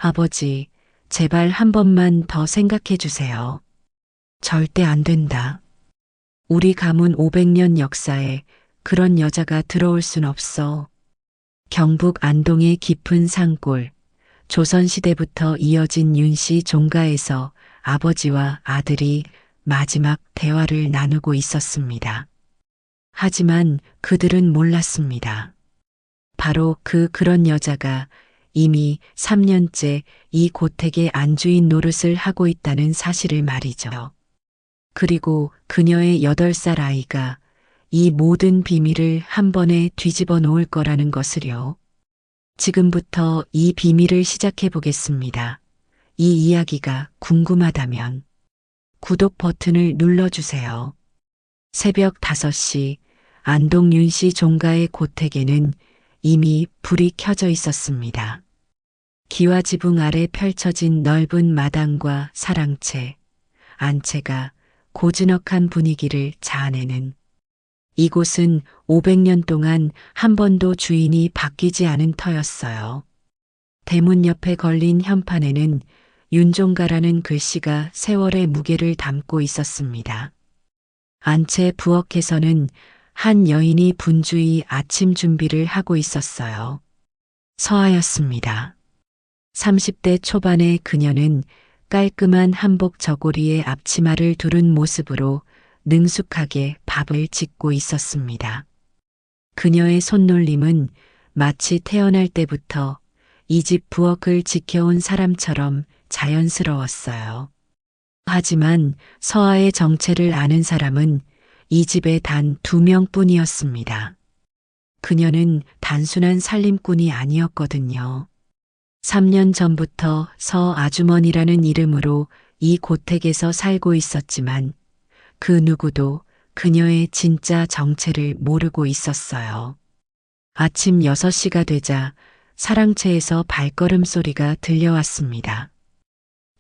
아버지, 제발 한 번만 더 생각해 주세요. 절대 안 된다. 우리 가문 500년 역사에 그런 여자가 들어올 순 없어. 경북 안동의 깊은 산골, 조선시대부터 이어진 윤씨 종가에서 아버지와 아들이 마지막 대화를 나누고 있었습니다. 하지만 그들은 몰랐습니다. 바로 그런 여자가 이미 3년째 이 고택의 안주인 노릇을 하고 있다는 사실을 말이죠. 그리고 그녀의 8살 아이가 이 모든 비밀을 한 번에 뒤집어 놓을 거라는 것을요. 지금부터 이 비밀을 시작해 보겠습니다. 이 이야기가 궁금하다면 구독 버튼을 눌러주세요. 새벽 5시 안동 윤씨 종가의 고택에는 이미 불이 켜져 있었습니다. 기와 지붕 아래 펼쳐진 넓은 마당과 사랑채, 안채가 고즈넉한 분위기를 자아내는 이곳은 500년 동안 한 번도 주인이 바뀌지 않은 터였어요. 대문 옆에 걸린 현판에는 윤종가라는 글씨가 세월의 무게를 담고 있었습니다. 안채 부엌에서는 한 여인이 분주히 아침 준비를 하고 있었어요. 서아였습니다. 30대 초반의 그녀는 깔끔한 한복 저고리에 앞치마를 두른 모습으로 능숙하게 밥을 짓고 있었습니다. 그녀의 손놀림은 마치 태어날 때부터 이 집 부엌을 지켜온 사람처럼 자연스러웠어요. 하지만 서아의 정체를 아는 사람은 이 집에 단 2명뿐이었습니다. 그녀는 단순한 살림꾼이 아니었거든요. 3년 전부터 서아주머니라는 이름으로 이 고택에서 살고 있었지만 그 누구도 그녀의 진짜 정체를 모르고 있었어요. 아침 6시가 되자 사랑채에서 발걸음 소리가 들려왔습니다.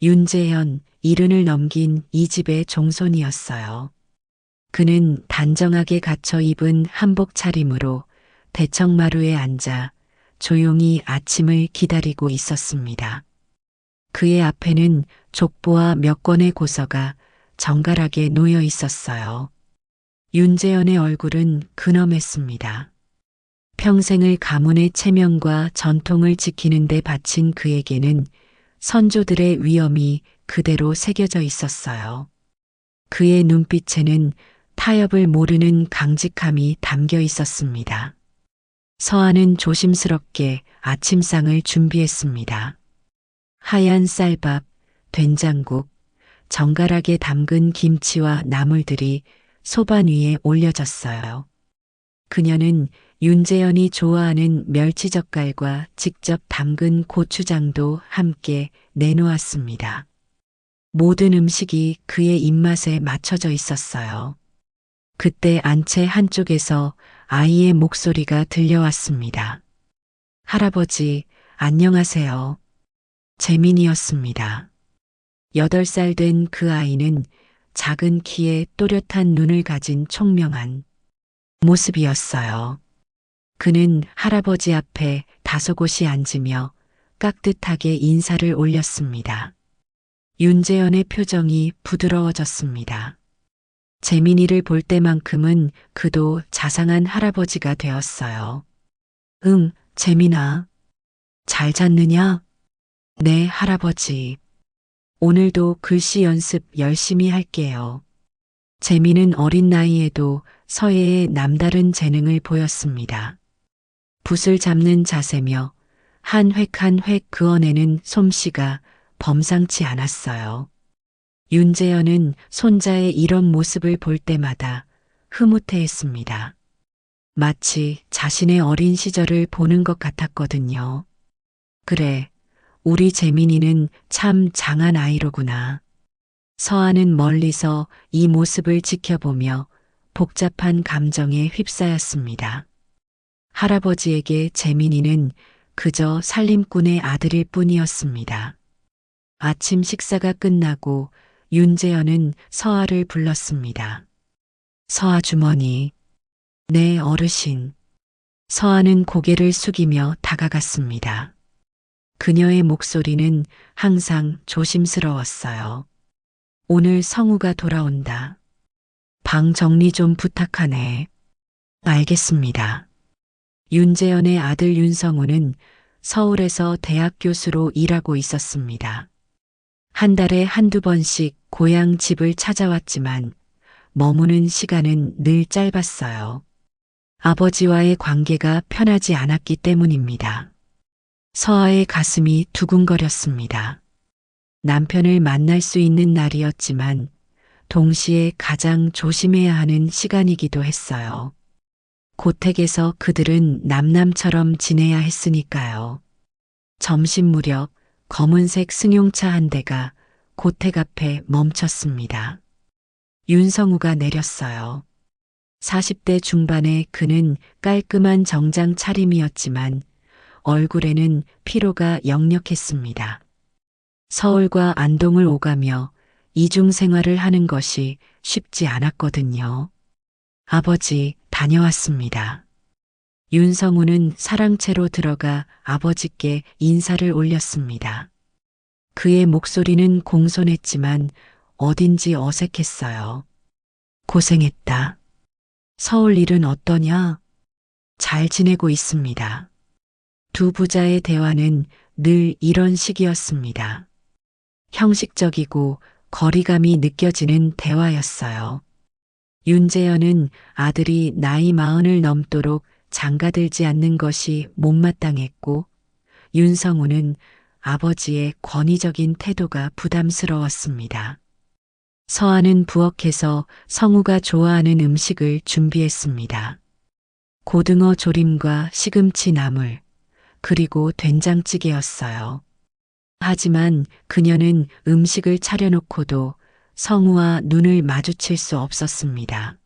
윤재현, 70을 넘긴 이 집의 종손이었어요. 그는 단정하게 갖춰 입은 한복 차림으로 대청마루에 앉아 조용히 아침을 기다리고 있었습니다. 그의 앞에는 족보와 몇 권의 고서가 정갈하게 놓여 있었어요. 윤재현의 얼굴은 근엄했습니다. 평생을 가문의 체면과 전통을 지키는 데 바친 그에게는 선조들의 위엄이 그대로 새겨져 있었어요. 그의 눈빛에는 타협을 모르는 강직함이 담겨 있었습니다. 서아는 조심스럽게 아침상을 준비했습니다. 하얀 쌀밥, 된장국, 정갈하게 담근 김치와 나물들이 소반 위에 올려졌어요. 그녀는 윤재현이 좋아하는 멸치젓갈과 직접 담근 고추장도 함께 내놓았습니다. 모든 음식이 그의 입맛에 맞춰져 있었어요. 그때 안채 한쪽에서 아이의 목소리가 들려왔습니다. 할아버지, 안녕하세요. 재민이었습니다. 8살 된 그 아이는 작은 키에 또렷한 눈을 가진 총명한 모습이었어요. 그는 할아버지 앞에 다소곳이 앉으며 깍듯하게 인사를 올렸습니다. 윤재현의 표정이 부드러워졌습니다. 재민이를 볼 때만큼은 그도 자상한 할아버지가 되었어요. 응, 재민아. 잘 잤느냐? 네, 할아버지. 오늘도 글씨 연습 열심히 할게요. 재민은 어린 나이에도 서예의 남다른 재능을 보였습니다. 붓을 잡는 자세며 한 획 한 획 그어내는 솜씨가 범상치 않았어요. 윤재현은 손자의 이런 모습을 볼 때마다 흐뭇해했습니다. 마치 자신의 어린 시절을 보는 것 같았거든요. 그래, 우리 재민이는 참 장한 아이로구나. 서아는 멀리서 이 모습을 지켜보며 복잡한 감정에 휩싸였습니다. 할아버지에게 재민이는 그저 살림꾼의 아들일 뿐이었습니다. 아침 식사가 끝나고 윤재현은 서아를 불렀습니다. 서아 주머니. 네, 어르신. 서아는 고개를 숙이며 다가갔습니다. 그녀의 목소리는 항상 조심스러웠어요. 오늘 성우가 돌아온다. 방 정리 좀 부탁하네. 알겠습니다. 윤재현의 아들 윤성우는 서울에서 대학 교수로 일하고 있었습니다. 한 달에 한두 번씩 고향 집을 찾아왔지만 머무는 시간은 늘 짧았어요. 아버지와의 관계가 편하지 않았기 때문입니다. 서아의 가슴이 두근거렸습니다. 남편을 만날 수 있는 날이었지만 동시에 가장 조심해야 하는 시간이기도 했어요. 고택에서 그들은 남남처럼 지내야 했으니까요. 점심 무렵 검은색 승용차 한 대가 고택 앞에 멈췄습니다. 윤성우가 내렸어요. 40대 중반의 그는 깔끔한 정장 차림이었지만 얼굴에는 피로가 역력했습니다. 서울과 안동을 오가며 이중 생활을 하는 것이 쉽지 않았거든요. 아버지, 다녀왔습니다. 윤성우는 사랑채로 들어가 아버지께 인사를 올렸습니다. 그의 목소리는 공손했지만 어딘지 어색했어요. 고생했다. 서울 일은 어떠냐? 잘 지내고 있습니다. 두 부자의 대화는 늘 이런 식이었습니다. 형식적이고 거리감이 느껴지는 대화였어요. 윤재현은 아들이 나이 40을 넘도록 장가들지 않는 것이 못마땅했고 윤성우는 아버지의 권위적인 태도가 부담스러웠습니다. 서아는 부엌에서 성우가 좋아하는 음식을 준비했습니다. 고등어 조림과 시금치 나물, 그리고 된장찌개였어요. 하지만 그녀는 음식을 차려놓고도 성우와 눈을 마주칠 수 없었습니다.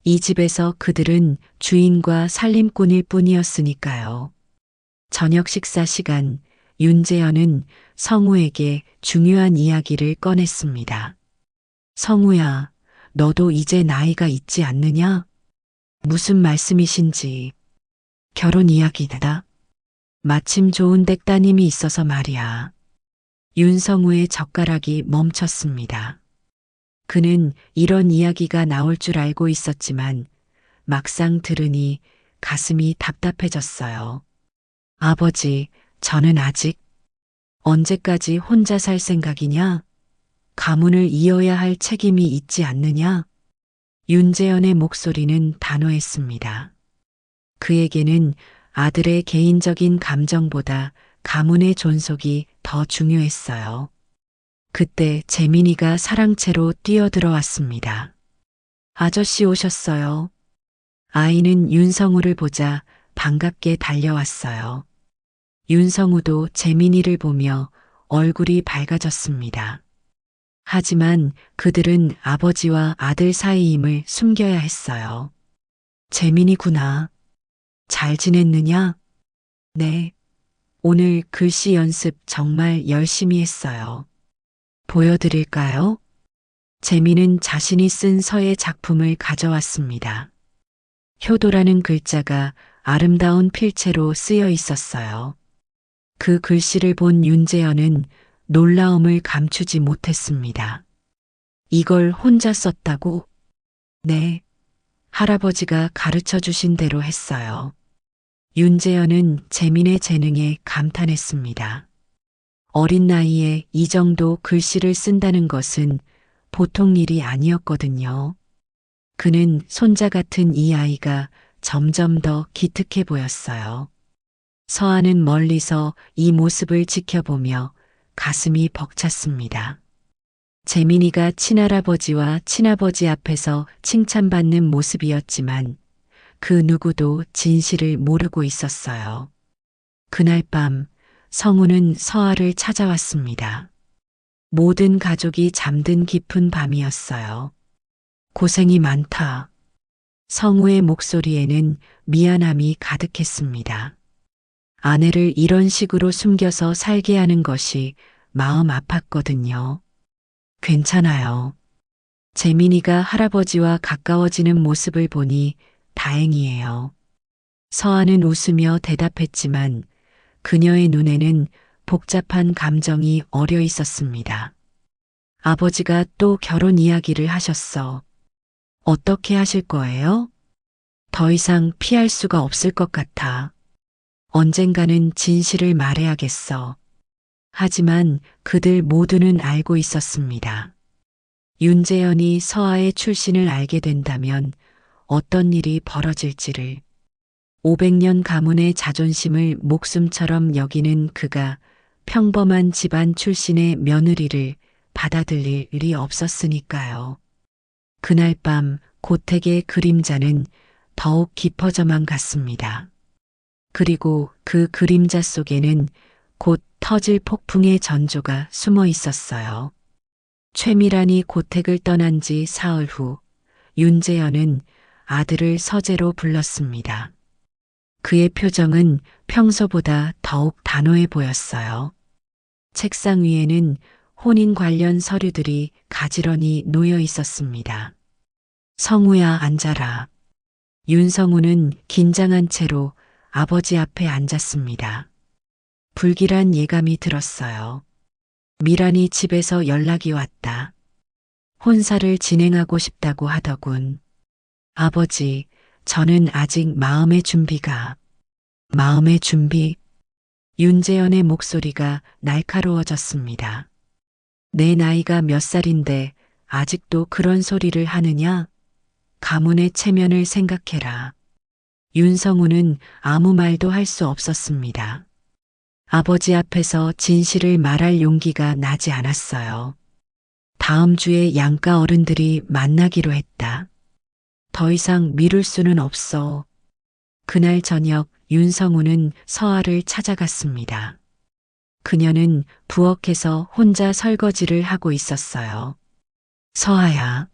이 집에서 그들은 주인과 살림꾼일 뿐이었으니까요. 저녁 식사 시간, 윤재현은 성우에게 중요한 이야기를 꺼냈습니다. 성우야, 너도 이제 나이가 있지 않느냐? 무슨 말씀이신지. 결혼 이야기다. 마침 좋은 댁따님이 있어서 말이야. 윤성우의 젓가락이 멈췄습니다. 그는 이런 이야기가 나올 줄 알고 있었지만 막상 들으니 가슴이 답답해졌어요. 아버지, 저는 아직 언제까지 혼자 살 생각이냐? 가문을 이어야 할 책임이 있지 않느냐? 윤재현의 목소리는 단호했습니다. 그에게는 아들의 개인적인 감정보다 가문의 존속이 더 중요했어요. 그때 재민이가 사랑채로 뛰어들어왔습니다. 아저씨 오셨어요. 아이는 윤성우를 보자 반갑게 달려왔어요. 윤성우도 재민이를 보며 얼굴이 밝아졌습니다. 하지만 그들은 아버지와 아들 사이임을 숨겨야 했어요. 재민이구나. 잘 지냈느냐? 네. 오늘 글씨 연습 정말 열심히 했어요. 보여드릴까요? 재민은 자신이 쓴 서예 작품을 가져왔습니다. 효도라는 글자가 아름다운 필체로 쓰여 있었어요. 그 글씨를 본 윤재현은 놀라움을 감추지 못했습니다. 이걸 혼자 썼다고? 네. 할아버지가 가르쳐 주신 대로 했어요. 윤재현은 재민의 재능에 감탄했습니다. 어린 나이에 이 정도 글씨를 쓴다는 것은 보통 일이 아니었거든요. 그는 손자 같은 이 아이가 점점 더 기특해 보였어요. 서아는 멀리서 이 모습을 지켜보며 가슴이 벅찼습니다. 재민이가 친할아버지와 친아버지 앞에서 칭찬받는 모습이었지만 그 누구도 진실을 모르고 있었어요. 그날 밤 성우는 서아를 찾아왔습니다. 모든 가족이 잠든 깊은 밤이었어요. 고생이 많다. 성우의 목소리에는 미안함이 가득했습니다. 아내를 이런 식으로 숨겨서 살게 하는 것이 마음 아팠거든요. 괜찮아요. 재민이가 할아버지와 가까워지는 모습을 보니 다행이에요. 서아는 웃으며 대답했지만 그녀의 눈에는 복잡한 감정이 어려 있었습니다. 아버지가 또 결혼 이야기를 하셨어. 어떻게 하실 거예요? 더 이상 피할 수가 없을 것 같아. 언젠가는 진실을 말해야겠어. 하지만 그들 모두는 알고 있었습니다. 윤재현이 서아의 출신을 알게 된다면 어떤 일이 벌어질지를. 500년 가문의 자존심을 목숨처럼 여기는 그가 평범한 집안 출신의 며느리를 받아들일 일이 없었으니까요. 그날 밤 고택의 그림자는 더욱 깊어져만 갔습니다. 그리고 그 그림자 속에는 곧 터질 폭풍의 전조가 숨어 있었어요. 최미란이 고택을 떠난 지 사흘 후 윤재현은 아들을 서재로 불렀습니다. 그의 표정은 평소보다 더욱 단호해 보였어요. 책상 위에는 혼인 관련 서류들이 가지런히 놓여 있었습니다. 성우야, 앉아라. 윤성우는 긴장한 채로 아버지 앞에 앉았습니다. 불길한 예감이 들었어요. 미란이 집에서 연락이 왔다. 혼사를 진행하고 싶다고 하더군. 아버지, 저는 아직 마음의 준비. 윤재현의 목소리가 날카로워졌습니다. 내 나이가 몇 살인데 아직도 그런 소리를 하느냐? 가문의 체면을 생각해라. 윤성우는 아무 말도 할 수 없었습니다. 아버지 앞에서 진실을 말할 용기가 나지 않았어요. 다음 주에 양가 어른들이 만나기로 했다. 더 이상 미룰 수는 없어. 그날 저녁 윤성우는 서아를 찾아갔습니다. 그녀는 부엌에서 혼자 설거지를 하고 있었어요. 서아야.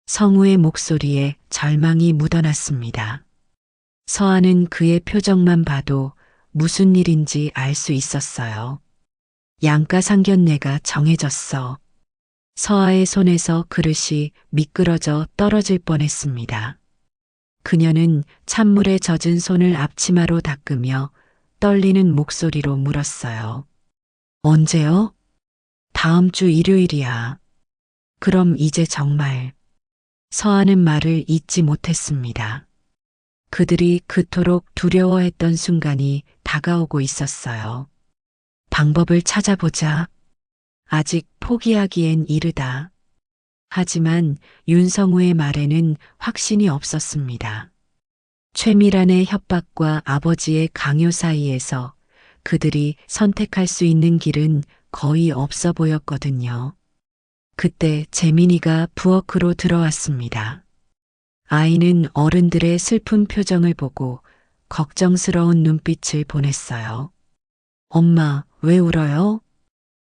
성우의 목소리에 절망이 묻어났습니다. 서아는 그의 표정만 봐도 무슨 일인지 알 수 있었어요. 양가 상견례가 정해졌어. 서아의 손에서 그릇이 미끄러져 떨어질 뻔했습니다. 그녀는 찬물에 젖은 손을 앞치마로 닦으며 떨리는 목소리로 물었어요. 언제요? 다음 주 일요일이야. 그럼 이제 정말. 서아는 말을 잇지 못했습니다. 그들이 그토록 두려워했던 순간이 다가오고 있었어요. 방법을 찾아보자. 아직 포기하기엔 이르다. 하지만 윤성우의 말에는 확신이 없었습니다. 최미란의 협박과 아버지의 강요 사이에서 그들이 선택할 수 있는 길은 거의 없어 보였거든요. 그때 재민이가 부엌으로 들어왔습니다. 아이는 어른들의 슬픈 표정을 보고 걱정스러운 눈빛을 보냈어요. 엄마, 왜 울어요?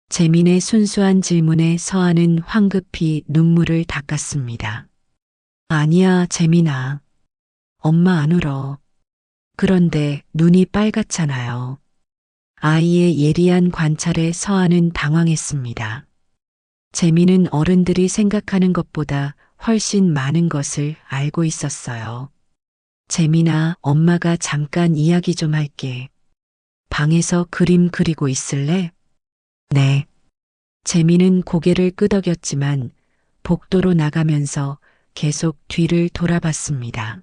재민의 순수한 질문에 서아는 황급히 눈물을 닦았습니다. 아니야, 재민아. 엄마 안 울어. 그런데 눈이 빨갛잖아요. 아이의 예리한 관찰에 서아는 당황했습니다. 재민은 어른들이 생각하는 것보다 훨씬 많은 것을 알고 있었어요. 재민아, 엄마가 잠깐 이야기 좀 할게. 방에서 그림 그리고 있을래? 네. 재민은 고개를 끄덕였지만 복도로 나가면서 계속 뒤를 돌아봤습니다.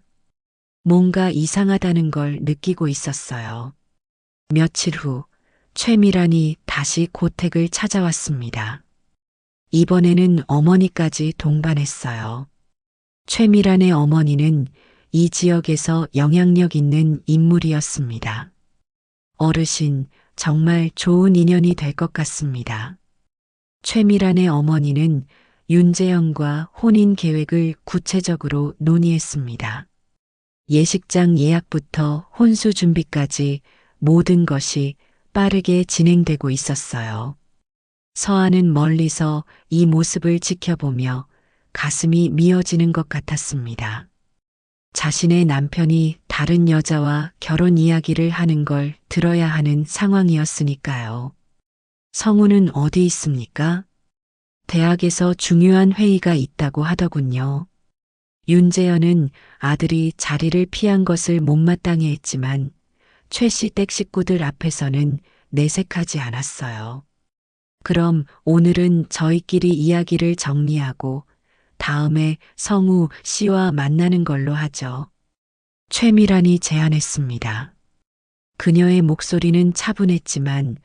뭔가 이상하다는 걸 느끼고 있었어요. 며칠 후 최미란이 다시 고택을 찾아왔습니다. 이번에는 어머니까지 동반했어요. 최미란의 어머니는 이 지역에서 영향력 있는 인물이었습니다. 어르신, 정말 좋은 인연이 될 것 같습니다. 최미란의 어머니는 윤재영과 혼인 계획을 구체적으로 논의했습니다. 예식장 예약부터 혼수 준비까지 모든 것이 빠르게 진행되고 있었어요. 서아는 멀리서 이 모습을 지켜보며 가슴이 미어지는 것 같았습니다. 자신의 남편이 다른 여자와 결혼 이야기를 하는 걸 들어야 하는 상황이었으니까요. 성우는 어디 있습니까? 대학에서 중요한 회의가 있다고 하더군요. 윤재현은 아들이 자리를 피한 것을 못마땅해 했지만 최씨 댁 식구들 앞에서는 내색하지 않았어요. 그럼 오늘은 저희끼리 이야기를 정리하고 다음에 성우 씨와 만나는 걸로 하죠. 최미란이 제안했습니다. 그녀의 목소리는 차분했지만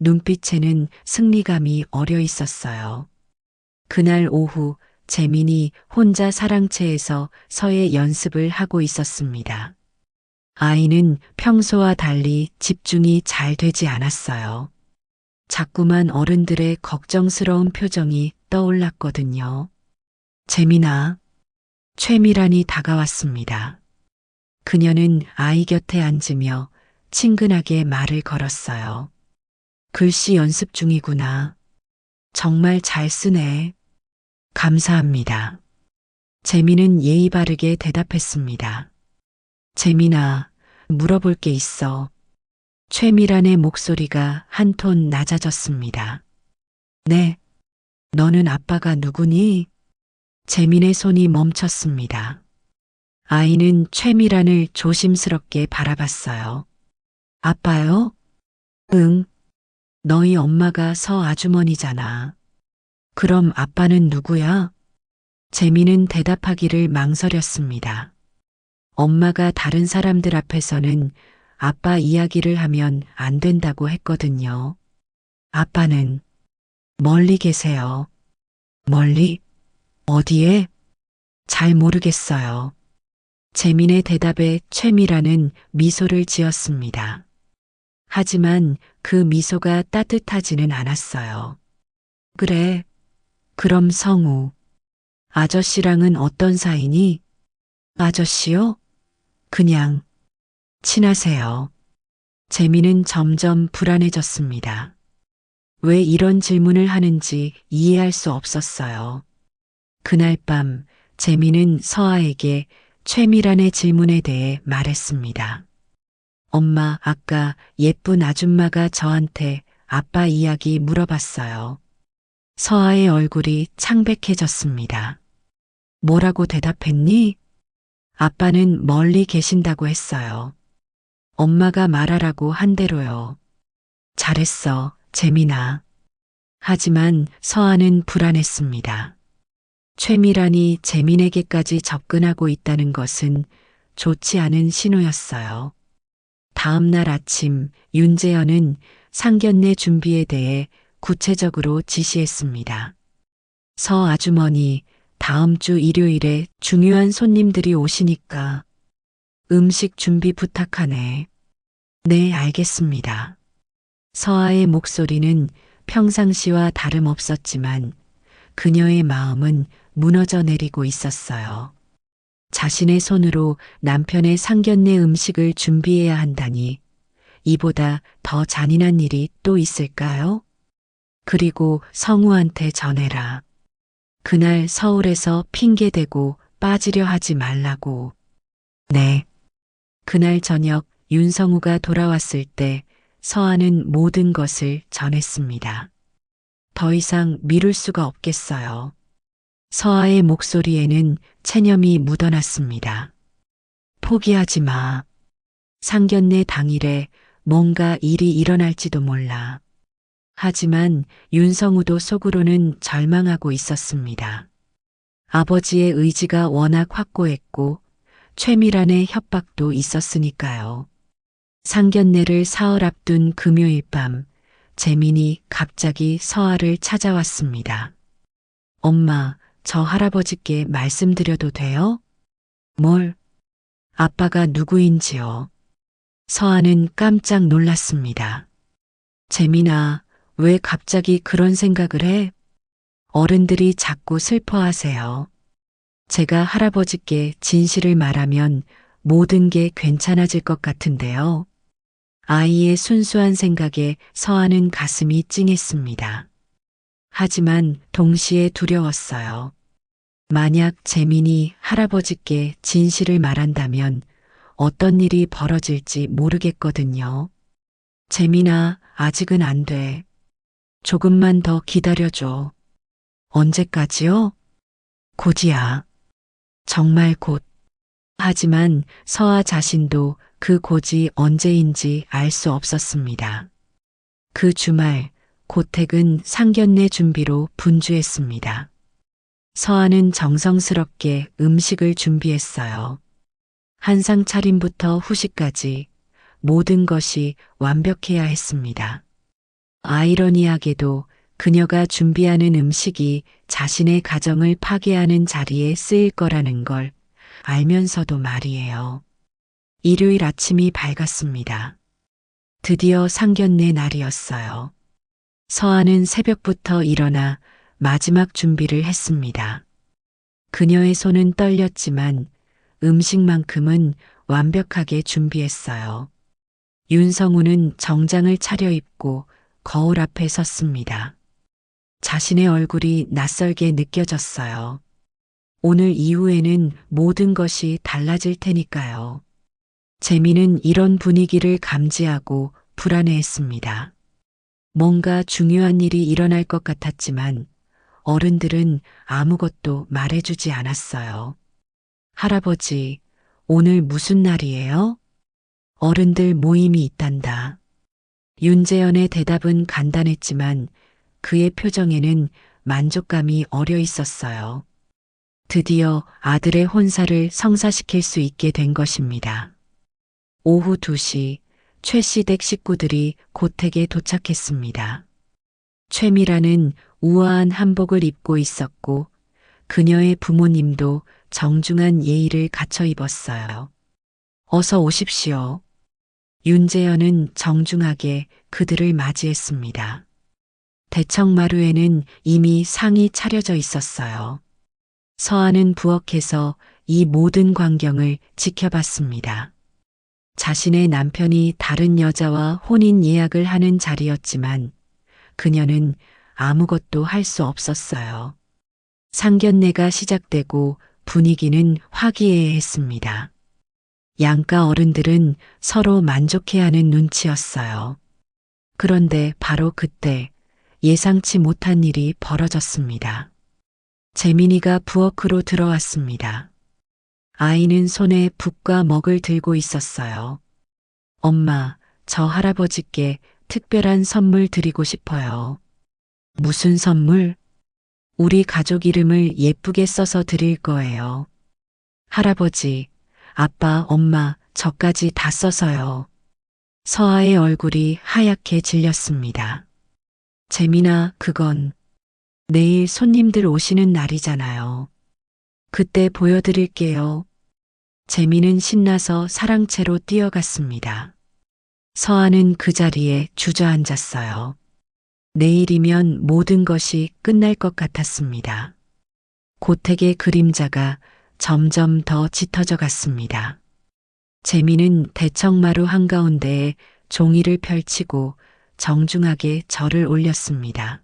눈빛에는 승리감이 어려 있었어요. 그날 오후 재민이 혼자 사랑채에서 서예 연습을 하고 있었습니다. 아이는 평소와 달리 집중이 잘 되지 않았어요. 자꾸만 어른들의 걱정스러운 표정이 떠올랐거든요. 재민아, 최미란이 다가왔습니다. 그녀는 아이 곁에 앉으며 친근하게 말을 걸었어요. 글씨 연습 중이구나. 정말 잘 쓰네. 감사합니다. 재민은 예의 바르게 대답했습니다. 재민아, 물어볼 게 있어. 최미란의 목소리가 한 톤 낮아졌습니다. 네, 너는 아빠가 누구니? 재민의 손이 멈췄습니다. 아이는 최미란을 조심스럽게 바라봤어요. 아빠요? 응, 너희 엄마가 서 아주머니잖아. 그럼 아빠는 누구야? 재민은 대답하기를 망설였습니다. 엄마가 다른 사람들 앞에서는 아빠 이야기를 하면 안 된다고 했거든요. 아빠는 멀리 계세요. 멀리? 어디에? 잘 모르겠어요. 재민의 대답에 최미라는 미소를 지었습니다. 하지만 그 미소가 따뜻하지는 않았어요. 그래, 그럼 성우. 아저씨랑은 어떤 사이니? 아저씨요? 그냥 친하세요. 재민은 점점 불안해졌습니다. 왜 이런 질문을 하는지 이해할 수 없었어요. 그날 밤 재민은 서아에게 최미란의 질문에 대해 말했습니다. 엄마, 아까 예쁜 아줌마가 저한테 아빠 이야기 물어봤어요. 서아의 얼굴이 창백해졌습니다. 뭐라고 대답했니? 아빠는 멀리 계신다고 했어요. 엄마가 말하라고 한 대로요. 잘했어, 재민아. 하지만 서아는 불안했습니다. 최미란이 재민에게까지 접근하고 있다는 것은 좋지 않은 신호였어요. 다음 날 아침 윤재현은 상견례 준비에 대해 구체적으로 지시했습니다. 서 아주머니, 다음 주 일요일에 중요한 손님들이 오시니까 음식 준비 부탁하네. 네, 알겠습니다. 서아의 목소리는 평상시와 다름없었지만 그녀의 마음은 무너져 내리고 있었어요. 자신의 손으로 남편의 상견례 음식을 준비해야 한다니 이보다 더 잔인한 일이 또 있을까요? 그리고 성우한테 전해라. 그날 서울에서 핑계대고 빠지려 하지 말라고. 네. 그날 저녁 윤성우가 돌아왔을 때 서아는 모든 것을 전했습니다. 더 이상 미룰 수가 없겠어요. 서아의 목소리에는 체념이 묻어났습니다. 포기하지 마. 상견례 당일에 뭔가 일이 일어날지도 몰라. 하지만 윤성우도 속으로는 절망하고 있었습니다. 아버지의 의지가 워낙 확고했고 최미란의 협박도 있었으니까요. 상견례를 사흘 앞둔 금요일 밤 재민이 갑자기 서아를 찾아왔습니다. 엄마, 저 할아버지께 말씀드려도 돼요? 뭘? 아빠가 누구인지요? 서아는 깜짝 놀랐습니다. 재민아, 왜 갑자기 그런 생각을 해? 어른들이 자꾸 슬퍼하세요. 제가 할아버지께 진실을 말하면 모든 게 괜찮아질 것 같은데요. 아이의 순수한 생각에 서아는 가슴이 찡했습니다. 하지만 동시에 두려웠어요. 만약 재민이 할아버지께 진실을 말한다면 어떤 일이 벌어질지 모르겠거든요. 재민아, 아직은 안 돼. 조금만 더 기다려줘. 언제까지요? 곧이야. 정말 곧. 하지만 서아 자신도 그 곧이 언제인지 알 수 없었습니다. 그 주말 고택은 상견례 준비로 분주했습니다. 서아는 정성스럽게 음식을 준비했어요. 한상 차림부터 후식까지 모든 것이 완벽해야 했습니다. 아이러니하게도 그녀가 준비하는 음식이 자신의 가정을 파괴하는 자리에 쓰일 거라는 걸 알면서도 말이에요. 일요일 아침이 밝았습니다. 드디어 상견례 날이었어요. 서아는 새벽부터 일어나 마지막 준비를 했습니다. 그녀의 손은 떨렸지만 음식만큼은 완벽하게 준비했어요. 윤성우는 정장을 차려입고 거울 앞에 섰습니다. 자신의 얼굴이 낯설게 느껴졌어요. 오늘 이후에는 모든 것이 달라질 테니까요. 재미는 이런 분위기를 감지하고 불안해했습니다. 뭔가 중요한 일이 일어날 것 같았지만 어른들은 아무것도 말해주지 않았어요. 할아버지, 오늘 무슨 날이에요? 어른들 모임이 있단다. 윤재현의 대답은 간단했지만 그의 표정에는 만족감이 어려 있었어요. 드디어 아들의 혼사를 성사시킬 수 있게 된 것입니다. 오후 2시 최씨 댁 식구들이 고택에 도착했습니다. 최미라는 우아한 한복을 입고 있었고 그녀의 부모님도 정중한 예의를 갖춰 입었어요. 어서 오십시오. 윤재현은 정중하게 그들을 맞이했습니다. 대청마루에는 이미 상이 차려져 있었어요. 서아는 부엌에서 이 모든 광경을 지켜봤습니다. 자신의 남편이 다른 여자와 혼인 예약을 하는 자리였지만 그녀는 아무것도 할 수 없었어요. 상견례가 시작되고 분위기는 화기애애했습니다. 양가 어른들은 서로 만족해하는 눈치였어요. 그런데 바로 그때 예상치 못한 일이 벌어졌습니다. 재민이가 부엌으로 들어왔습니다. 아이는 손에 북과 먹을 들고 있었어요. 엄마, 저 할아버지께 특별한 선물 드리고 싶어요. 무슨 선물? 우리 가족 이름을 예쁘게 써서 드릴 거예요. 할아버지, 아빠, 엄마, 저까지 다 써서요. 서아의 얼굴이 하얗게 질렸습니다. 재민아, 그건 내일 손님들 오시는 날이잖아요. 그때 보여드릴게요. 재민은 신나서 사랑채로 뛰어갔습니다. 서아는 그 자리에 주저앉았어요. 내일이면 모든 것이 끝날 것 같았습니다. 고택의 그림자가 점점 더 짙어져 갔습니다. 재민은 대청마루 한가운데에 종이를 펼치고 정중하게 절을 올렸습니다.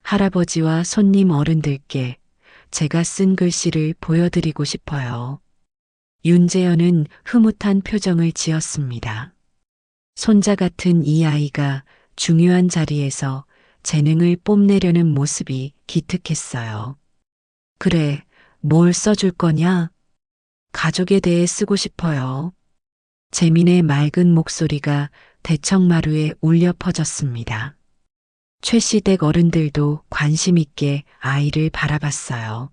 할아버지와 손님 어른들께 제가 쓴 글씨를 보여드리고 싶어요. 윤재현은 흐뭇한 표정을 지었습니다. 손자 같은 이 아이가 중요한 자리에서 재능을 뽐내려는 모습이 기특했어요. 그래, 뭘 써줄 거냐? 가족에 대해 쓰고 싶어요. 재민의 맑은 목소리가 대청마루에 울려 퍼졌습니다. 최씨 댁 어른들도 관심 있게 아이를 바라봤어요.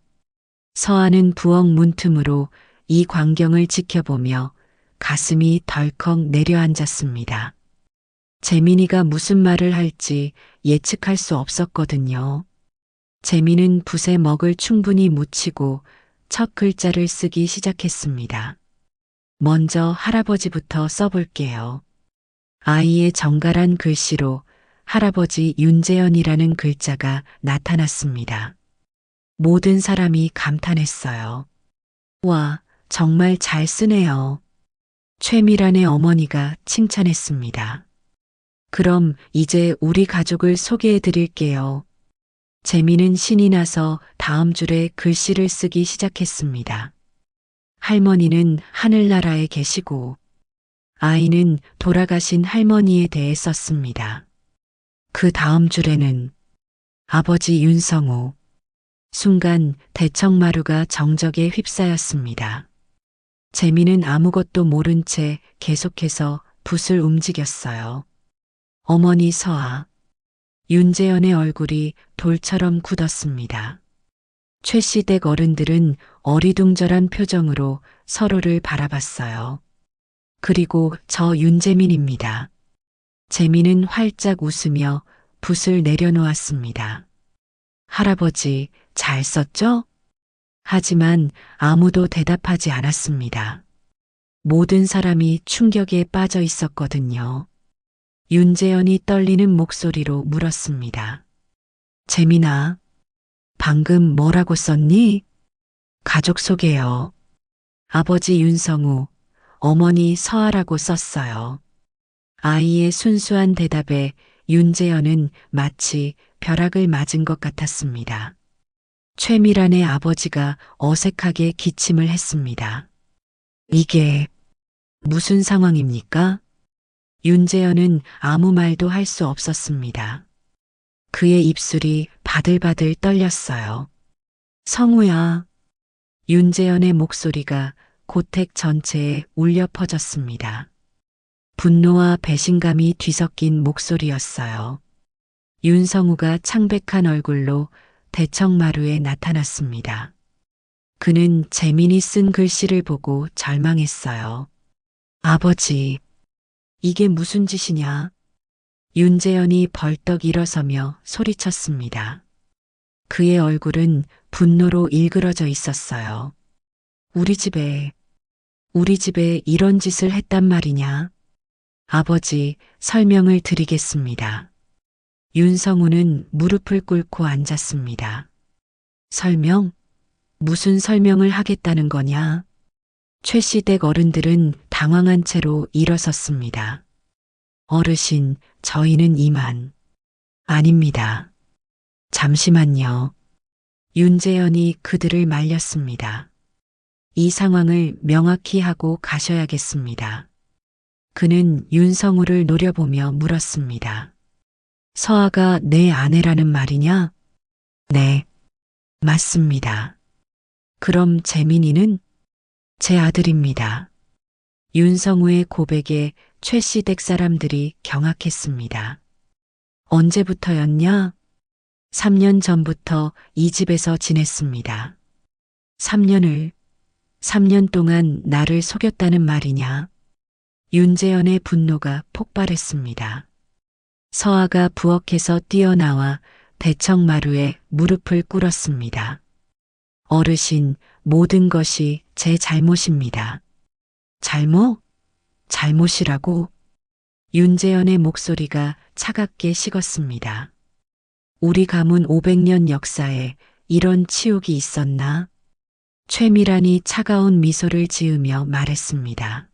서아는 부엌 문틈으로 이 광경을 지켜보며 가슴이 덜컥 내려앉았습니다. 재민이가 무슨 말을 할지 예측할 수 없었거든요. 재민은 붓에 먹을 충분히 묻히고 첫 글자를 쓰기 시작했습니다. 먼저 할아버지부터 써볼게요. 아이의 정갈한 글씨로 할아버지 윤재현이라는 글자가 나타났습니다. 모든 사람이 감탄했어요. 와, 정말 잘 쓰네요. 최미란의 어머니가 칭찬했습니다. 그럼 이제 우리 가족을 소개해 드릴게요. 재민은 신이 나서 다음 줄에 글씨를 쓰기 시작했습니다. 할머니는 하늘나라에 계시고 아이는 돌아가신 할머니에 대해 썼습니다. 그 다음 줄에는 아버지 윤성우. 순간 대청마루가 정적에 휩싸였습니다. 재민은 아무것도 모른 채 계속해서 붓을 움직였어요. 어머니 서아. 윤재현의 얼굴이 돌처럼 굳었습니다. 최씨댁 어른들은 어리둥절한 표정으로 서로를 바라봤어요. 그리고 저 윤재민입니다. 재민은 활짝 웃으며 붓을 내려놓았습니다. 할아버지, 잘 썼죠? 하지만 아무도 대답하지 않았습니다. 모든 사람이 충격에 빠져 있었거든요. 윤재현이 떨리는 목소리로 물었습니다. 재민아, 방금 뭐라고 썼니? 가족 소개요. 아버지 윤성우, 어머니 서아라고 썼어요. 아이의 순수한 대답에 윤재현은 마치 벼락을 맞은 것 같았습니다. 최미란의 아버지가 어색하게 기침을 했습니다. 이게 무슨 상황입니까? 윤재현은 아무 말도 할 수 없었습니다. 그의 입술이 바들바들 떨렸어요. 성우야. 윤재현의 목소리가 고택 전체에 울려 퍼졌습니다. 분노와 배신감이 뒤섞인 목소리였어요. 윤성우가 창백한 얼굴로 대청마루에 나타났습니다. 그는 재민이 쓴 글씨를 보고 절망했어요. 아버지, 이게 무슨 짓이냐? 윤재현이 벌떡 일어서며 소리쳤습니다. 그의 얼굴은 분노로 일그러져 있었어요. 우리 집에 이런 짓을 했단 말이냐? 아버지, 설명을 드리겠습니다. 윤성우는 무릎을 꿇고 앉았습니다. 설명? 무슨 설명을 하겠다는 거냐? 최씨댁 어른들은 당황한 채로 일어섰습니다. 어르신, 저희는 이만. 아닙니다. 잠시만요. 윤재현이 그들을 말렸습니다. 이 상황을 명확히 하고 가셔야겠습니다. 그는 윤성우를 노려보며 물었습니다. 서아가 내 아내라는 말이냐? 네, 맞습니다. 그럼 재민이는? 제 아들입니다. 윤성우의 고백에 최씨댁 사람들이 경악했습니다. 언제부터였냐? 3년 전부터 이 집에서 지냈습니다. 3년 동안 나를 속였다는 말이냐? 윤재현의 분노가 폭발했습니다. 서아가 부엌에서 뛰어나와 대청마루에 무릎을 꿇었습니다. 어르신, 모든 것이 제 잘못입니다. 잘못이라고? 윤재현의 목소리가 차갑게 식었습니다. 우리 가문 500년 역사에 이런 치욕이 있었나? 최미란이 차가운 미소를 지으며 말했습니다.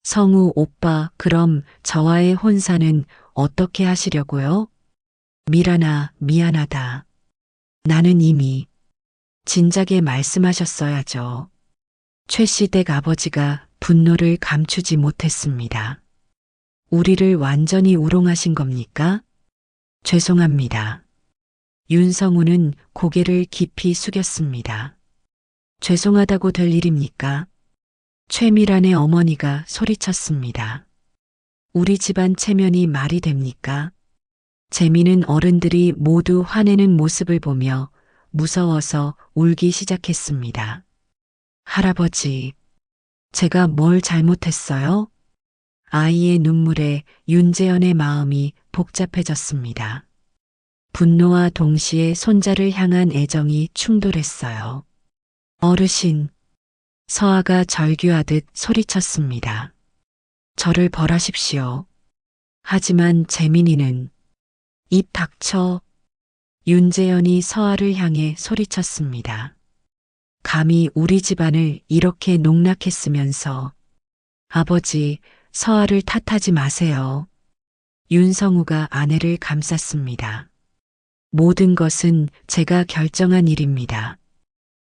성우 오빠, 그럼 저와의 혼사는 어떻게 하시려고요? 미란아, 미안하다. 나는 이미 진작에 말씀하셨어야죠. 최씨댁 아버지가 분노를 감추지 못했습니다. 우리를 완전히 우롱하신 겁니까? 죄송합니다. 윤성우는 고개를 깊이 숙였습니다. 죄송하다고 될 일입니까? 최미란의 어머니가 소리쳤습니다. 우리 집안 체면이 말이 됩니까? 재미는 어른들이 모두 화내는 모습을 보며 무서워서 울기 시작했습니다. 할아버지, 제가 뭘 잘못했어요? 아이의 눈물에 윤재현의 마음이 복잡해졌습니다. 분노와 동시에 손자를 향한 애정이 충돌했어요. 어르신, 서아가 절규하듯 소리쳤습니다. 저를 벌하십시오. 하지만 재민이는 입 닥쳐. 윤재현이 서아를 향해 소리쳤습니다. 감히 우리 집안을 이렇게 농락했으면서. 아버지, 서아를 탓하지 마세요. 윤성우가 아내를 감쌌습니다. 모든 것은 제가 결정한 일입니다.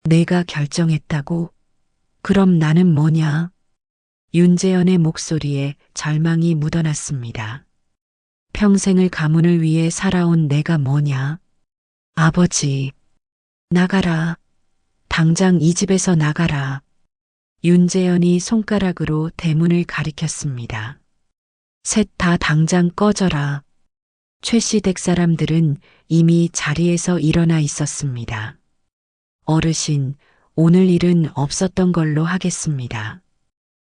내가 결정했다고? 그럼 나는 뭐냐? 윤재현의 목소리에 절망이 묻어났습니다. 평생을 가문을 위해 살아온 내가 뭐냐? 아버지, 나가라. 당장 이 집에서 나가라. 윤재현이 손가락으로 대문을 가리켰습니다. 셋 다 당장 꺼져라. 최씨 댁 사람들은 이미 자리에서 일어나 있었습니다. 어르신, 오늘 일은 없었던 걸로 하겠습니다.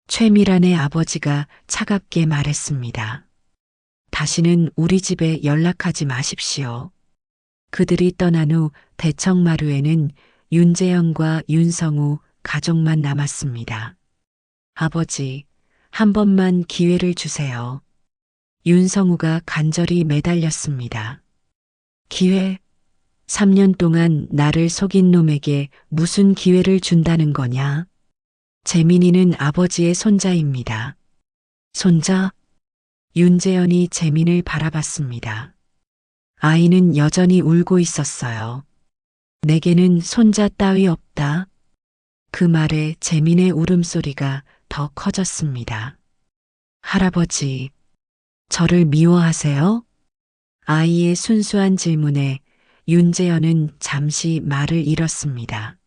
최미란의 아버지가 차갑게 말했습니다. 다시는 우리 집에 연락하지 마십시오. 그들이 떠난 후 대청마루에는 윤재현과 윤성우 가족만 남았습니다. 아버지, 한 번만 기회를 주세요. 윤성우가 간절히 매달렸습니다. 기회? 3년 동안 나를 속인 놈에게 무슨 기회를 준다는 거냐? 재민이는 아버지의 손자입니다. 손자? 윤재현이 재민을 바라봤습니다. 아이는 여전히 울고 있었어요. 내게는 손자 따위 없다. 그 말에 재민의 울음소리가 더 커졌습니다. 할아버지, 저를 미워하세요? 아이의 순수한 질문에 윤재현은 잠시 말을 잃었습니다.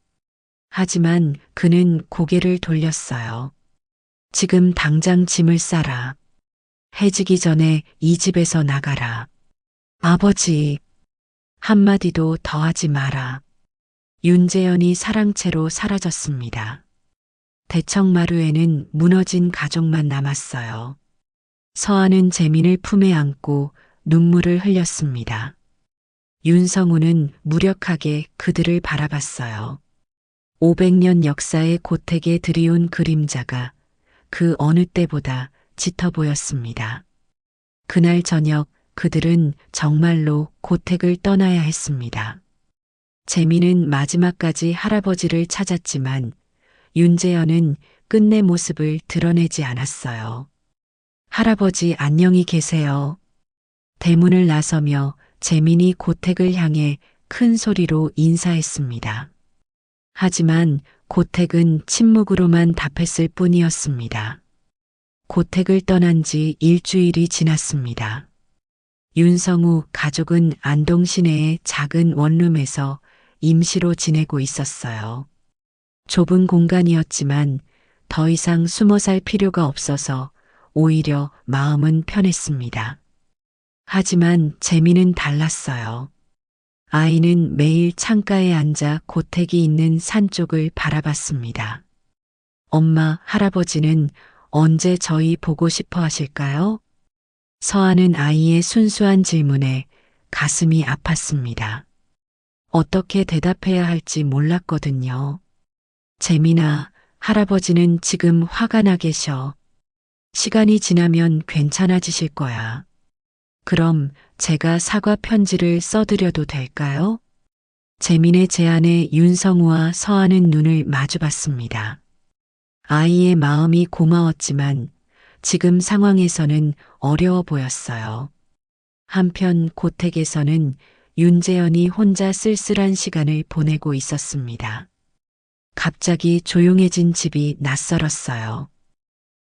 하지만 그는 고개를 돌렸어요. 지금 당장 짐을 싸라. 해지기 전에 이 집에서 나가라. 아버지, 한마디도 더 하지 마라. 윤재현이 사랑채로 사라졌습니다. 대청마루에는 무너진 가족만 남았어요. 서아는 재민을 품에 안고 눈물을 흘렸습니다. 윤성우는 무력하게 그들을 바라봤어요. 500년 역사의 고택에 들이온 그림자가 그 어느 때보다 짙어 보였습니다. 그날 저녁 그들은 정말로 고택을 떠나야 했습니다. 재민은 마지막까지 할아버지를 찾았지만 윤재현은 끝내 모습을 드러내지 않았어요. 할아버지 안녕히 계세요. 대문을 나서며 재민이 고택을 향해 큰 소리로 인사했습니다. 하지만 고택은 침묵으로만 답했을 뿐이었습니다. 고택을 떠난 지 일주일이 지났습니다. 윤성우 가족은 안동 시내의 작은 원룸에서 임시로 지내고 있었어요. 좁은 공간이었지만 더 이상 숨어 살 필요가 없어서 오히려 마음은 편했습니다. 하지만 재미는 달랐어요. 아이는 매일 창가에 앉아 고택이 있는 산 쪽을 바라봤습니다. 엄마, 할아버지는 언제 저희 보고 싶어 하실까요? 서아는 아이의 순수한 질문에 가슴이 아팠습니다. 어떻게 대답해야 할지 몰랐거든요. 재민아, 할아버지는 지금 화가 나 계셔. 시간이 지나면 괜찮아지실 거야. 그럼 제가 사과 편지를 써드려도 될까요? 재민의 제안에 윤성우와 서아는 눈을 마주봤습니다. 아이의 마음이 고마웠지만 지금 상황에서는 어려워 보였어요. 한편 고택에서는 윤재현이 혼자 쓸쓸한 시간을 보내고 있었습니다. 갑자기 조용해진 집이 낯설었어요.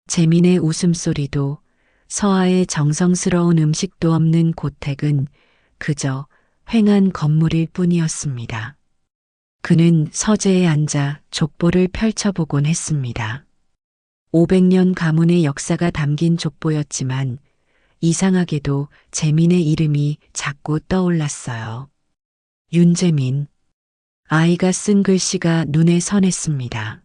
재민의 웃음소리도 서아의 정성스러운 음식도 없는 고택은 그저 휑한 건물일 뿐이었습니다. 그는 서재에 앉아 족보를 펼쳐보곤 했습니다. 500년 가문의 역사가 담긴 족보였지만 이상하게도 재민의 이름이 자꾸 떠올랐어요. 윤재민. 아이가 쓴 글씨가 눈에 선했습니다.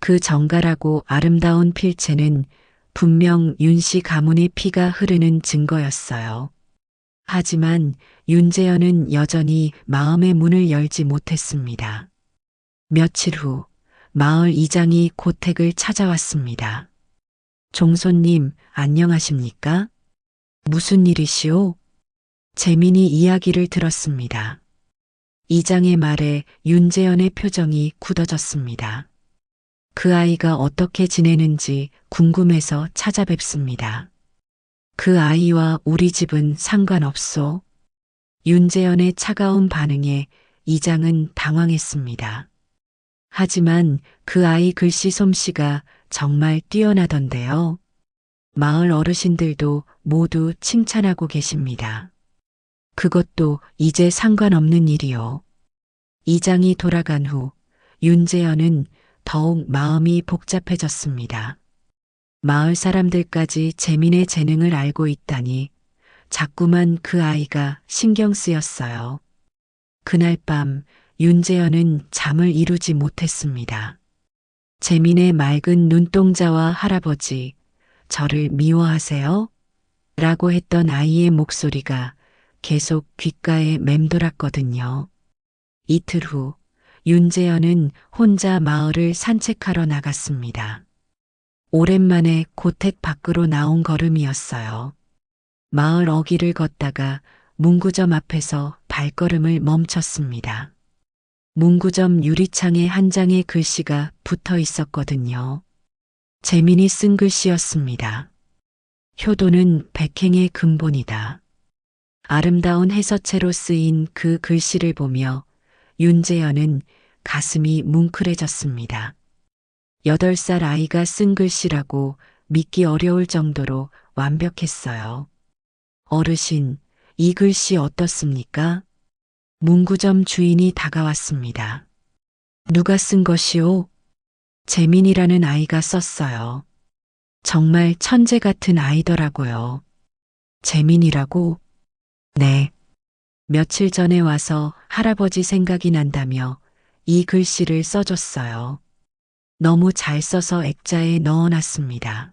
그 정갈하고 아름다운 필체는 분명 윤씨 가문의 피가 흐르는 증거였어요. 하지만 윤재현은 여전히 마음의 문을 열지 못했습니다. 며칠 후 마을 이장이 고택을 찾아왔습니다. 종손님, 안녕하십니까? 무슨 일이시오? 재민이 이야기를 들었습니다. 이장의 말에 윤재현의 표정이 굳어졌습니다. 그 아이가 어떻게 지내는지 궁금해서 찾아뵙습니다. 그 아이와 우리 집은 상관없소. 윤재현의 차가운 반응에 이장은 당황했습니다. 하지만 그 아이 글씨 솜씨가 정말 뛰어나던데요. 마을 어르신들도 모두 칭찬하고 계십니다. 그것도 이제 상관없는 일이요. 이장이 돌아간 후 윤재현은 더욱 마음이 복잡해졌습니다. 마을 사람들까지 재민의 재능을 알고 있다니 자꾸만 그 아이가 신경 쓰였어요. 그날 밤 윤재현은 잠을 이루지 못했습니다. 재민의 맑은 눈동자와 할아버지, 저를 미워하세요? 라고 했던 아이의 목소리가 계속 귓가에 맴돌았거든요. 이틀 후 윤재현은 혼자 마을을 산책하러 나갔습니다. 오랜만에 고택 밖으로 나온 걸음이었어요. 마을 어귀를 걷다가 문구점 앞에서 발걸음을 멈췄습니다. 문구점 유리창에 한 장의 글씨가 붙어 있었거든요. 재민이 쓴 글씨였습니다. 효도는 백행의 근본이다. 아름다운 해서체로 쓰인 그 글씨를 보며 윤재현은 가슴이 뭉클해졌습니다. 8살 아이가 쓴 글씨라고 믿기 어려울 정도로 완벽했어요. 어르신, 이 글씨 어떻습니까? 문구점 주인이 다가왔습니다. 누가 쓴 것이오? 재민이라는 아이가 썼어요. 정말 천재 같은 아이더라고요. 재민이라고? 네. 며칠 전에 와서 할아버지 생각이 난다며 이 글씨를 써줬어요. 너무 잘 써서 액자에 넣어놨습니다.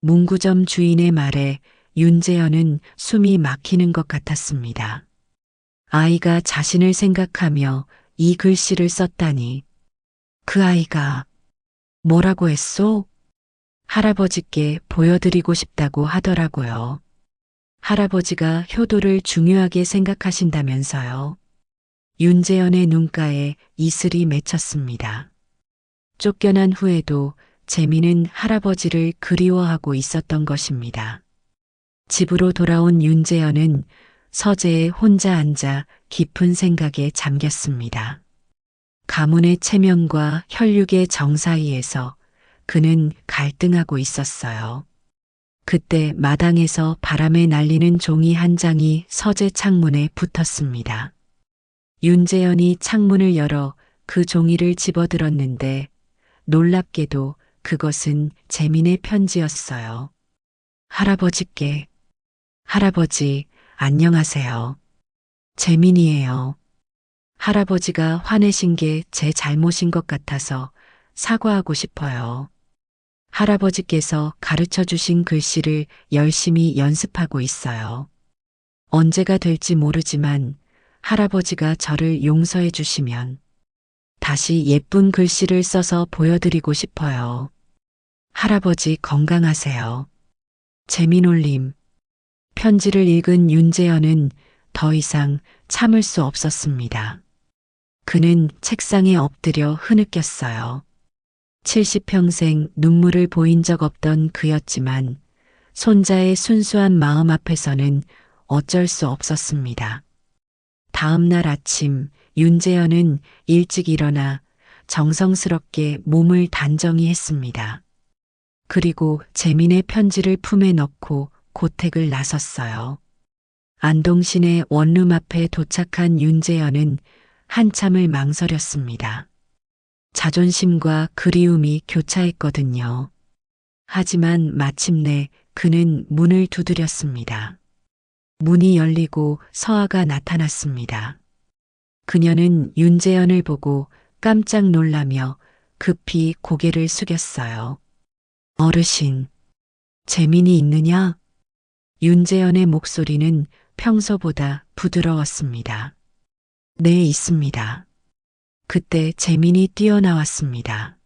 문구점 주인의 말에 윤재현은 숨이 막히는 것 같았습니다. 아이가 자신을 생각하며 이 글씨를 썼다니. 그 아이가 뭐라고 했소? 할아버지께 보여드리고 싶다고 하더라고요. 할아버지가 효도를 중요하게 생각하신다면서요. 윤재현의 눈가에 이슬이 맺혔습니다. 쫓겨난 후에도 재민은 할아버지를 그리워하고 있었던 것입니다. 집으로 돌아온 윤재현은 서재에 혼자 앉아 깊은 생각에 잠겼습니다. 가문의 체면과 혈육의 정 사이에서 그는 갈등하고 있었어요. 그때 마당에서 바람에 날리는 종이 한 장이 서재 창문에 붙었습니다. 윤재현이 창문을 열어 그 종이를 집어들었는데 놀랍게도 그것은 재민의 편지였어요. 할아버지께. 할아버지, 안녕하세요. 재민이에요. 할아버지가 화내신 게 제 잘못인 것 같아서 사과하고 싶어요. 할아버지께서 가르쳐 주신 글씨를 열심히 연습하고 있어요. 언제가 될지 모르지만 할아버지가 저를 용서해 주시면 다시 예쁜 글씨를 써서 보여드리고 싶어요. 할아버지 건강하세요. 재민올림. 편지를 읽은 윤재현은 더 이상 참을 수 없었습니다. 그는 책상에 엎드려 흐느꼈어요. 70평생 눈물을 보인 적 없던 그였지만 손자의 순수한 마음 앞에서는 어쩔 수 없었습니다. 다음 날 아침 윤재현은 일찍 일어나 정성스럽게 몸을 단정히 했습니다. 그리고 재민의 편지를 품에 넣고 고택을 나섰어요. 안동시내 원룸 앞에 도착한 윤재현은 한참을 망설였습니다. 자존심과 그리움이 교차했거든요. 하지만 마침내 그는 문을 두드렸습니다. 문이 열리고 서아가 나타났습니다. 그녀는 윤재현을 보고 깜짝 놀라며 급히 고개를 숙였어요. 어르신, 재민이 있느냐? 윤재현의 목소리는 평소보다 부드러웠습니다. 네, 있습니다. 그때 재민이 뛰어나왔습니다.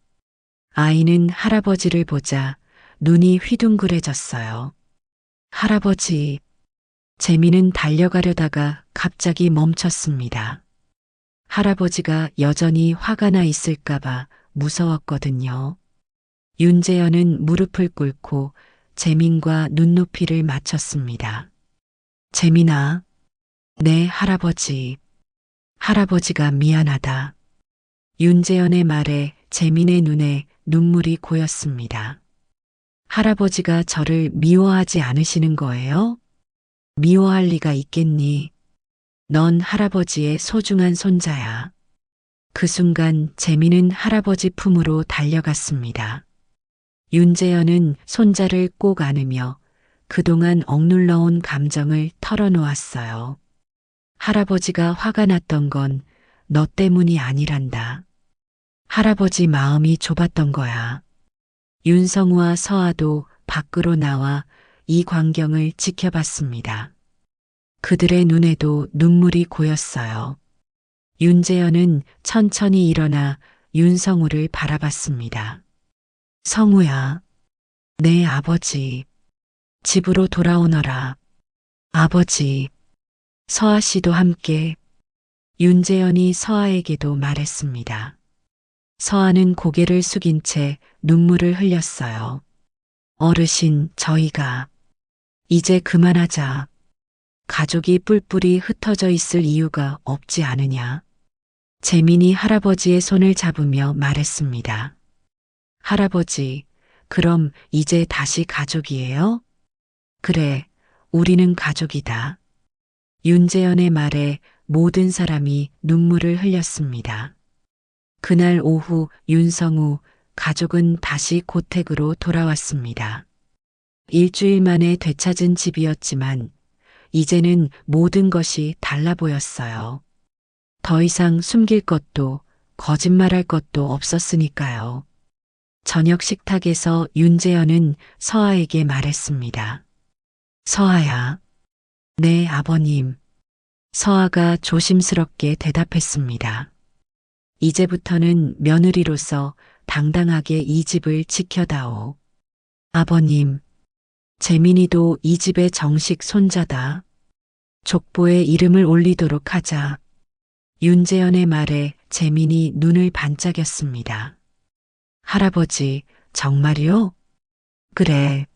아이는 할아버지를 보자 눈이 휘둥그레졌어요. 할아버지, 재민은 달려가려다가 갑자기 멈췄습니다. 할아버지가 여전히 화가 나 있을까봐 무서웠거든요. 윤재현은 무릎을 꿇고 재민과 눈높이를 맞췄습니다. 재민아, 네, 할아버지. 할아버지가 미안하다. 윤재현의 말에 재민의 눈에 눈물이 고였습니다. 할아버지가 저를 미워하지 않으시는 거예요? 미워할 리가 있겠니? 넌 할아버지의 소중한 손자야. 그 순간 재민은 할아버지 품으로 달려갔습니다. 윤재현은 손자를 꼭 안으며 그동안 억눌러온 감정을 털어놓았어요. 할아버지가 화가 났던 건 너 때문이 아니란다. 할아버지 마음이 좁았던 거야. 윤성우와 서아도 밖으로 나와 이 광경을 지켜봤습니다. 그들의 눈에도 눈물이 고였어요. 윤재현은 천천히 일어나 윤성우를 바라봤습니다. 성우야, 내 아버지, 집으로 돌아오너라. 아버지, 서아 씨도 함께. 윤재현이 서아에게도 말했습니다. 서아는 고개를 숙인 채 눈물을 흘렸어요. 어르신, 저희가 이제 그만하자. 가족이 뿔뿔이 흩어져 있을 이유가 없지 않으냐. 재민이 할아버지의 손을 잡으며 말했습니다. 할아버지, 그럼 이제 다시 가족이에요? 그래, 우리는 가족이다. 윤재현의 말에 모든 사람이 눈물을 흘렸습니다. 그날 오후 윤성우 가족은 다시 고택으로 돌아왔습니다. 일주일 만에 되찾은 집이었지만 이제는 모든 것이 달라 보였어요. 더 이상 숨길 것도 거짓말할 것도 없었으니까요. 저녁 식탁에서 윤재현은 서아에게 말했습니다. 서아야, 네 아버님. 서아가 조심스럽게 대답했습니다. 이제부터는 며느리로서 당당하게 이 집을 지켜다오. 아버님, 재민이도 이 집의 정식 손자다. 족보에 이름을 올리도록 하자. 윤재현의 말에 재민이 눈을 반짝였습니다. 할아버지, 정말이요? 그래.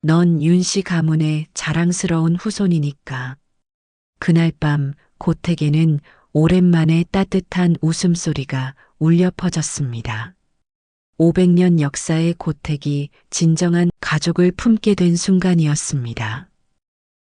넌 윤씨 가문의 자랑스러운 후손이니까. 그날 밤 고택에는 오랜만에 따뜻한 웃음소리가 울려 퍼졌습니다. 500년 역사의 고택이 진정한 가족을 품게 된 순간이었습니다.